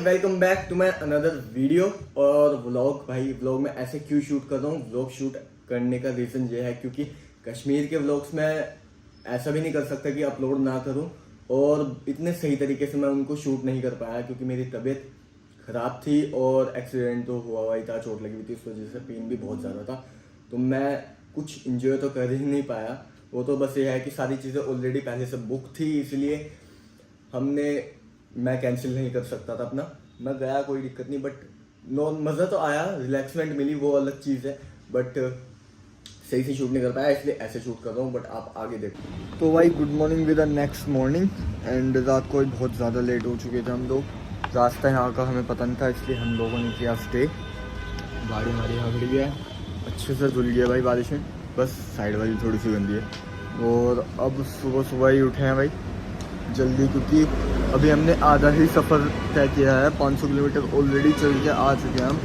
Welcome back to my another video और vlog. भाई vlog में ऐसे क्यों शूट कर रहा हूँ? व्लॉग शूट करने का रीज़न ये है क्योंकि कश्मीर के व्लॉग्स में ऐसा भी नहीं कर सकता कि अपलोड ना करूँ, और इतने सही तरीके से मैं उनको शूट नहीं कर पाया क्योंकि मेरी तबीयत ख़राब थी और एक्सीडेंट तो हुआ ही था, चोट लगी हुई थी, इस वजह से पेन भी बहुत ज़्यादा था। तो मैं कुछ इंजॉय तो कर ही नहीं पाया। वो तो बस ये है कि सारी चीज़ें ऑलरेडी पहले से बुक थी, इसलिए मैं कैंसिल नहीं कर सकता था अपना। मैं गया, कोई दिक्कत नहीं, बट मज़ा तो आया, रिलैक्समेंट मिली, वो अलग चीज़ है। बट सही से शूट नहीं कर पाया, इसलिए ऐसे शूट कर रहा हूँ। बट आप आगे देखो। तो भाई good morning with the next morning. And रात को बहुत ज़्यादा लेट हो चुके थे हम लोग। रास्ता यहाँ का हमें पता नहीं था, इसलिए हम लोगों ने किया स्टे। गाड़ी हमारी यहाँ खड़ी है, अच्छे से धुल गया भाई बारिश में, बस साइड वाली थोड़ी सी गंदी है। और अब सुबह सुबह ही उठे हैं भाई जल्दी, क्योंकि अभी हमने आधा ही सफ़र तय किया है। 500 किलोमीटर ऑलरेडी चल के आ चुके हैं हम।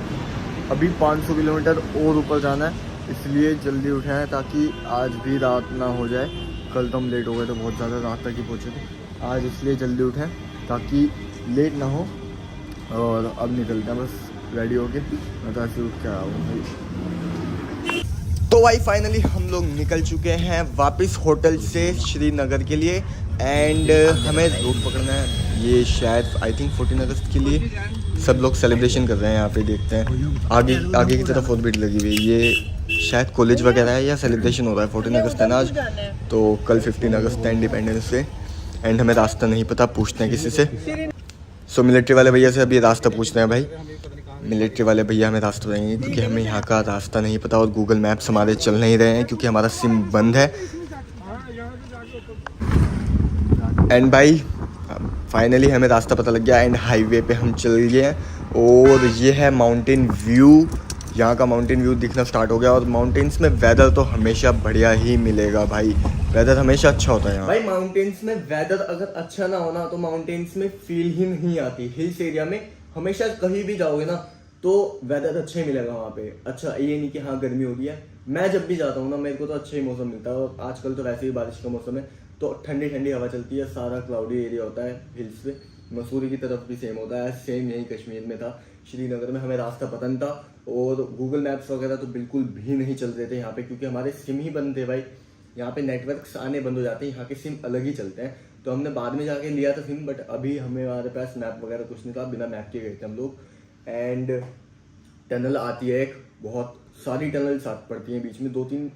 अभी 500 किलोमीटर और ऊपर जाना है, इसलिए जल्दी उठे हैं ताकि आज भी रात ना हो जाए। कल तो हम लेट हो गए थे बहुत ज़्यादा, रात तक ही पहुँचे थे। आज इसलिए जल्दी उठें ताकि लेट ना हो। और अब निकलते हैं बस रेडी होके, मैं ऐसे उठ के आया हूँ भाई। तो भाई फाइनली हम लोग निकल चुके हैं वापस होटल से श्रीनगर के लिए। एंड हमें रूट पकड़ना है, ये शायद आई थिंक 14 अगस्त के लिए सब लोग सेलिब्रेशन कर रहे हैं। यहाँ पे देखते हैं आगे की तरफ बहुत भीड़ लगी हुई है। ये शायद कॉलेज वगैरह है या सेलिब्रेशन हो रहा है। 14 अगस्त है ना आज, तो कल 15 अगस्त है इंडिपेंडेंस डे। एंड हमें रास्ता नहीं पता, पूछते हैं किसी से। सो मिलिट्री वाले भैया से अभी रास्ता पूछते हैं भाई। मिलिट्री वाले भैया हमें रास्ता बताएंगे क्योंकि हमें यहाँ का रास्ता नहीं पता, और गूगल मैप्स हमारे चल नहीं रहे हैं क्योंकि हमारा सिम बंद है। एंड भाई फाइनली हमें रास्ता पता लग गया एंड हाईवे पे हम चल गए हैं। और ये है माउंटेन व्यू, यहाँ का माउंटेन व्यू दिखना स्टार्ट हो गया। और माउंटेन्स में वेदर तो हमेशा बढ़िया ही मिलेगा भाई, वेदर हमेशा अच्छा होता है यहाँ भाई। माउंटेन्स में वेदर अगर अच्छा ना हो ना तो माउंटेन्स में फील ही नहीं आती। हिल्स एरिया में हमेशा कहीं भी जाओगे ना तो वेदर अच्छा ही मिलेगा वहाँ पे। अच्छा ये नहीं कि हाँ गर्मी हो रही है, मैं जब भी जाता हूँ ना मेरे को तो अच्छा ही मौसम मिलता है। और आजकल तो वैसे ही बारिश का मौसम है, तो ठंडी ठंडी हवा चलती है, सारा क्लाउडी एरिया होता है हिल्स पे। मसूरी की तरफ भी सेम होता है, सेम यही कश्मीर में था। श्रीनगर में हमें रास्ता पता नहीं था, और गूगल मैप्स वगैरह तो बिल्कुल भी नहीं चल रहे थे यहाँ पे, क्योंकि हमारे सिम ही बंद थे भाई। यहाँ पे नेटवर्क्स आने बंद हो जाते हैं, यहाँ के सिम अलग ही चलते हैं। तो हमने बाद में जाके लिया था सिम, बट अभी हमारे पास मैप वगैरह कुछ नहीं था, बिना मैप के गए थे हम लोग। एंड टनल आती है एक, बहुत सारी टनल साथ पड़ती हैं बीच में, 2-3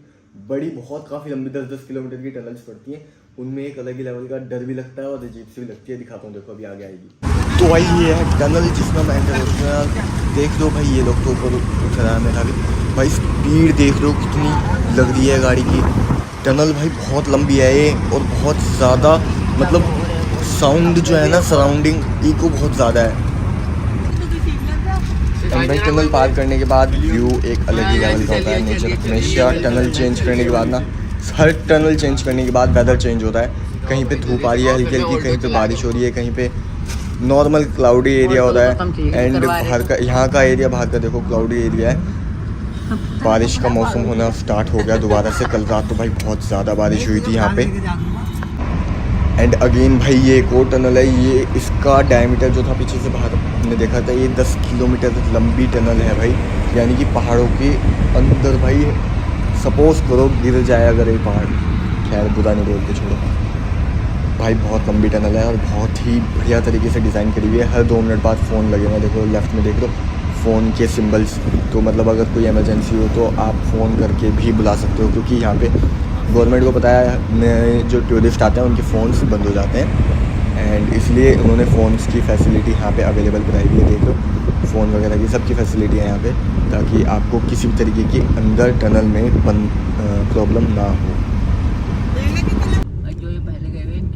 बड़ी बहुत काफ़ी लंबी 10-10 किलोमीटर की टनल्स पड़ती हैं। उनमें एक अलग ही लेवल का डर भी लगता है और अजीब सी भी लगती है। दिखाता हूँ, देखो अभी आगे आएगी। तो भाई ये है टनल जिसमें मैं एंटर होता है। देख लो भाई, ये लोग तो ऊपर उठ रहा है मेरा भी भाई। स्पीड देख लो कितनी लग रही है गाड़ी की। टनल भाई बहुत लंबी है ये, और बहुत ज़्यादा मतलब साउंड जो है ना, सराउंडिंग इको बहुत ज़्यादा है। भाई टनल पार करने के बाद व्यू एक अलग ही लेवल का होता है। नेचर हमेशा टनल चेंज करने के बाद ना, हर टनल चेंज करने के बाद वेदर चेंज होता है। कहीं पे धूप आ रही है हल्की हल्की, कहीं पे बारिश हो रही है, कहीं पे नॉर्मल क्लाउडी एरिया होता है। एंड बाहर का, यहाँ का एरिया बाहर का देखो क्लाउडी एरिया है। बारिश का मौसम होना स्टार्ट हो गया दोबारा से। कल रात तो भाई बहुत ज़्यादा बारिश हुई थी यहाँ पे। एंड अगेन भाई ये एक और टनल है। ये इसका डायमीटर जो था पीछे से बाहर हमने देखा था, ये 10 किलोमीटर लंबी टनल है भाई। यानी कि पहाड़ों के अंदर भाई, सपोज करो गिर जाए अगर ये पहाड़, खैर बुरा नहीं बोलते, छोड़ो भाई। बहुत लंबी टनल है और बहुत ही बढ़िया तरीके से डिज़ाइन करी हुई है। हर 2 मिनट बाद फ़ोन लगेगा, देखो लेफ्ट में देख लो फ़ोन के सिम्बल्स। तो मतलब अगर कोई इमरजेंसी हो तो आप फ़ोन करके भी बुला सकते हो, क्योंकि यहाँ पे गवर्नमेंट को पता है जो टूरिस्ट आते हैं उनके फ़ोन्स बंद हो जाते हैं। एंड इसलिए उन्होंने फ़ोन्स की फैसिलिटी यहाँ पे अवेलेबल कराई हुई है। देख लो फ़ोन वगैरह की सबकी फैसिलिटी है यहाँ पे, ताकि आपको किसी भी तरीके की अंदर टनल में प्रॉब्लम ना हो।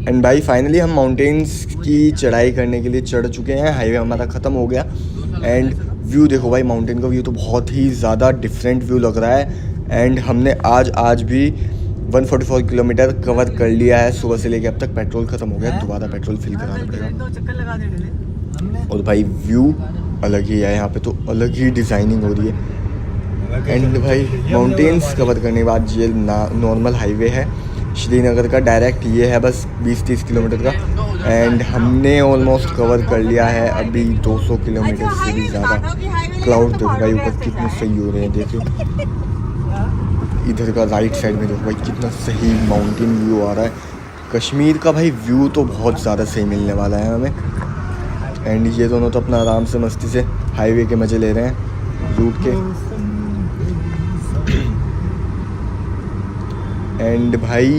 एंड भाई फाइनली हम माउंटेन्स की चढ़ाई करने के लिए चढ़ चुके हैं। हाईवे हमारा ख़त्म हो गया। एंड व्यू देखो भाई, माउंटेन का व्यू तो बहुत ही ज़्यादा डिफरेंट व्यू लग रहा है। एंड हमने आज भी 144 किलोमीटर कवर कर लिया है सुबह से लेके अब तक। पेट्रोल ख़त्म हो गया, दोबारा पेट्रोल फिल कराना पड़ेगा। और भाई व्यू अलग ही है यहाँ पे, तो अलग ही डिज़ाइनिंग हो रही है। एंड भाई माउंटेन्स कवर करने के बाद ये नॉर्मल हाईवे है। श्रीनगर का डायरेक्ट ये है बस 20-30 किलोमीटर का। एंड हमने ऑलमोस्ट कवर कर लिया है अभी 200 किलोमीटर से भी ज़्यादा। क्लाउड देखो भाई ऊपर कितने सही हो रहे हैं, देखो इधर का राइट साइड में देखो भाई कितना सही माउंटेन व्यू आ रहा है। कश्मीर का भाई व्यू तो बहुत ज़्यादा सही मिलने वाला है हमें। एंड ये दोनों तो अपना आराम से मस्ती से हाईवे के मज़े ले रहे हैं रूट के। एंड भाई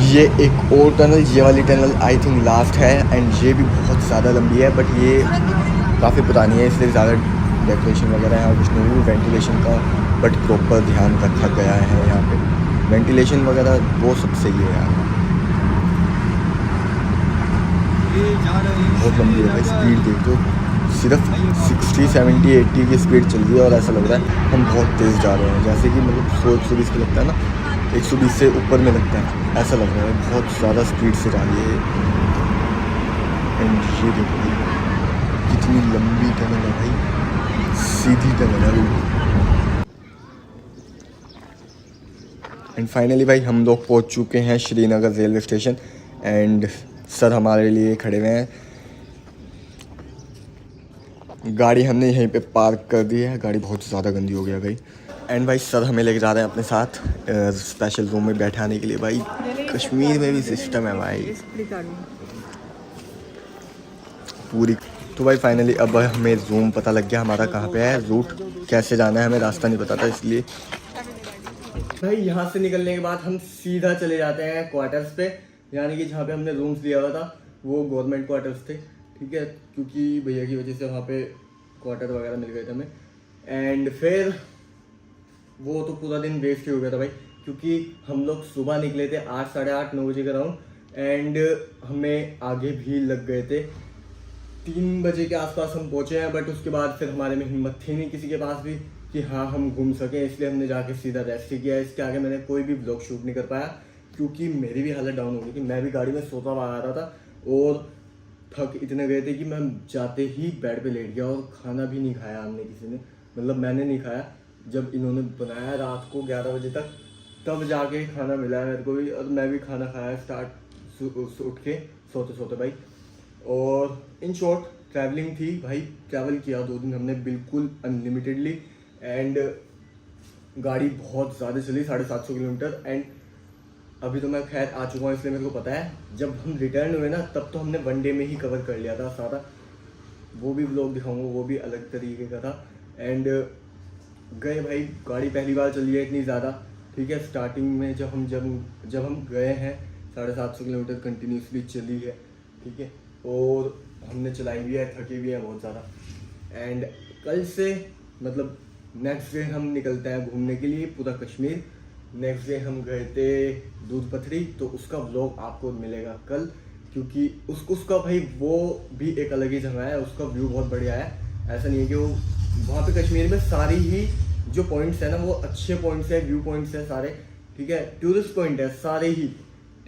ये एक और टनल, ये वाली टनल आई थिंक लास्ट है। एंड ये भी बहुत ज़्यादा लंबी है बट ये काफ़ी पुरानी है इसलिए ज़्यादा डेकोरेशन वगैरह है कुछ नहीं, वेंटिलेशन का बट प्रॉपर ध्यान रखा गया है यहाँ पे। वेंटिलेशन वगैरह वो सब सही है यार। बहुत लंबी है भाई, स्पीड देख दो, सिर्फ 60, 70, 80 की स्पीड चल रही है और ऐसा लग रहा है हम बहुत तेज़ जा रहे हैं, जैसे कि मतलब 100-120 का लगता है ना, 120 से ऊपर में लगता है, ऐसा लग रहा है बहुत ज़्यादा स्पीड से जा रही है। एंड ये देखो कितनी लंबी टनल है भाई, सीधी टनल है। एंड फाइनली भाई हम लोग पहुंच चुके हैं Srinagar railway station. And sir हमारे लिए खड़े हुए हैं, गाड़ी हमने यहीं पे पार्क कर दी है, गाड़ी बहुत ज़्यादा गंदी हो गया भाई। एंड भाई सर हमें लेके जा रहे हैं अपने साथ स्पेशल रूम में बैठाने के लिए। भाई कश्मीर में भी सिस्टम है भाई पूरी। तो भाई फाइनली अब हमें रूम पता लग गया हमारा कहाँ पे है, रूट कैसे जाना है, हमें रास्ता नहीं पता था इसलिए। भाई यहाँ से निकलने के बाद हम सीधा चले जाते हैं क्वार्टर्स पे, यानी कि जहाँ पे हमने रूम्स लिया हुआ था वो गवर्नमेंट क्वार्टर्स थे, ठीक है, क्योंकि भैया की वजह से वहाँ पे क्वार्टर वगैरह मिल गए थे हमें। एंड फिर वो तो पूरा दिन वेस्ट ही हो गया था भाई, क्योंकि हम लोग सुबह निकले थे 8, साढ़े 8, 9 बजे के अराउंड। एंड हमें आगे भी लग गए थे 3 बजे के आसपास हम पहुँचे हैं। बट उसके बाद फिर हमारे में हिम्मत थी नहीं किसी के पास भी कि हाँ हम घूम सकें, इसलिए हमने जाके सीधा रेस्ट किया। इसके आगे मैंने कोई भी ब्लॉग शूट नहीं कर पाया क्योंकि मेरी भी हालत डाउन हो गई थी। मैं भी गाड़ी में सोता हुआ आ रहा था और थक इतने गए थे कि मैं जाते ही बेड पे लेट गया और खाना भी नहीं खाया हमने किसी ने, मतलब मैंने नहीं खाया। जब इन्होंने बनाया रात को 11 बजे तक तब जाके खाना मिला है मेरे को भी, और मैं भी खाना खाया स्टार्ट उठ के सोते सोते भाई। और इन शॉर्ट ट्रैवलिंग थी भाई, ट्रैवल किया 2 दिन हमने बिल्कुल अनलिमिटेडली। एंड गाड़ी बहुत ज़्यादा चली 750 किलोमीटर। एंड अभी तो मैं खैर आ चुका हूँ इसलिए मेरे को पता है, जब हम रिटर्न हुए ना तब तो हमने 1 डे में ही कवर कर लिया था सारा, वो भी व्लॉग दिखाऊंगा, वो भी अलग तरीके का था। एंड गए भाई, गाड़ी पहली बार चली है इतनी ज़्यादा, ठीक है। स्टार्टिंग में जब हम गए हैं 750 किलोमीटर कंटिन्यूसली चली है, ठीक है, और हमने चलाई भी है, थके भी हैं बहुत ज़्यादा। एंड कल से मतलब नेक्स्ट डे हम निकलते हैं घूमने के लिए पूरा कश्मीर। नेक्स्ट डे हम गए थे दूध पथरी, तो उसका व्लॉग आपको मिलेगा कल, क्योंकि उसका भाई वो भी एक अलग ही जगह है, उसका व्यू बहुत बढ़िया है। ऐसा नहीं है कि वो वहाँ पे कश्मीर में सारी ही जो पॉइंट्स है ना वो अच्छे पॉइंट्स है, व्यू पॉइंट्स है सारे, ठीक है, टूरिस्ट पॉइंट है सारे ही,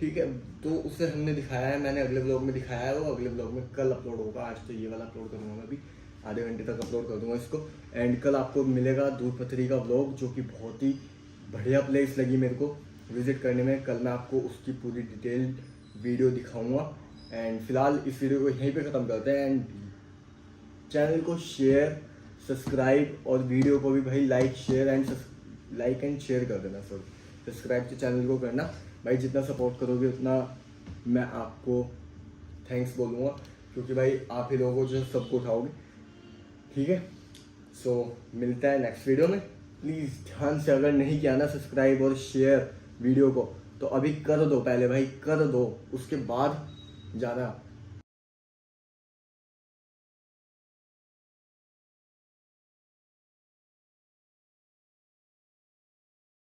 ठीक है। तो उसे हमने दिखाया है, मैंने अगले व्लॉग में दिखाया है, वो अगले व्लॉग में कल अपलोड होगा। आज तो ये वाला अपलोड करूँगा मैं भी, आधे घंटे तक अपलोड कर दूंगा इसको। एंड कल आपको मिलेगा दूध पथरी का व्लॉग, जो कि बहुत ही बढ़िया प्लेस लगी मेरे को विजिट करने में। कल मैं आपको उसकी पूरी डिटेल वीडियो दिखाऊंगा। एंड फिलहाल इस वीडियो को यहीं पे ख़त्म करते हैं। एंड चैनल को शेयर, सब्सक्राइब और वीडियो को भी भाई लाइक एंड शेयर कर देना। सब्सक्राइब तो चैनल को करना भाई, जितना सपोर्ट करोगे उतना मैं आपको थैंक्स बोलूँगा, क्योंकि भाई आप ही लोगों को जो सबको उठाओगे, ठीक है। सो मिलता है नेक्स्ट वीडियो में। प्लीज़ ध्यान से अगर नहीं किया ना सब्सक्राइब और शेयर वीडियो को, तो अभी कर दो, पहले भाई कर दो, उसके बाद ज़्यादा